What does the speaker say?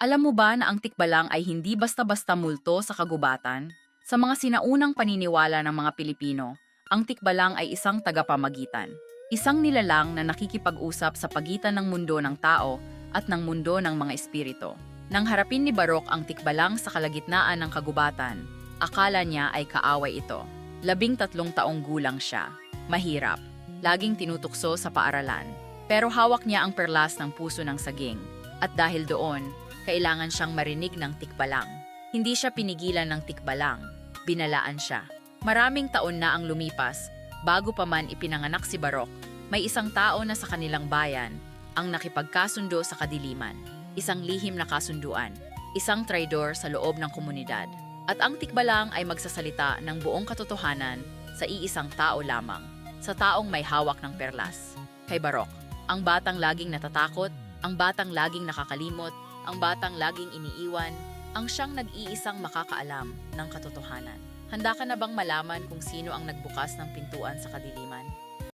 Alam mo ba na ang tikbalang ay hindi basta-basta multo sa kagubatan? Sa mga sinaunang paniniwala ng mga Pilipino, ang tikbalang ay isang tagapamagitan. Isang nilalang na nakikipag-usap sa pagitan ng mundo ng tao at ng mundo ng mga espiritu. Nang harapin ni Barok ang tikbalang sa kalagitnaan ng kagubatan, akala niya ay kaaway ito. 13 taong gulang siya. Mahirap. Laging tinutukso sa paaralan. Pero hawak niya ang perlas ng puso ng saging. At dahil doon, kailangan siyang marinig ng tikbalang. Hindi siya pinigilan ng tikbalang, binalaan siya. Maraming taon na ang lumipas, bago pa man ipinanganak si Barok, may isang tao na sa kanilang bayan ang nakipagkasundo sa kadiliman. Isang lihim na kasunduan, isang traidor sa loob ng komunidad. At ang tikbalang ay magsasalita ng buong katotohanan sa iisang tao lamang, sa taong may hawak ng perlas. Kay Barok, ang batang laging natatakot, ang batang laging nakakalimot, ang batang laging iniiwan, ang siyang nag-iisang makakaalam ng katotohanan. Handa ka na bang malaman kung sino ang nagbukas ng pintuan sa kadiliman?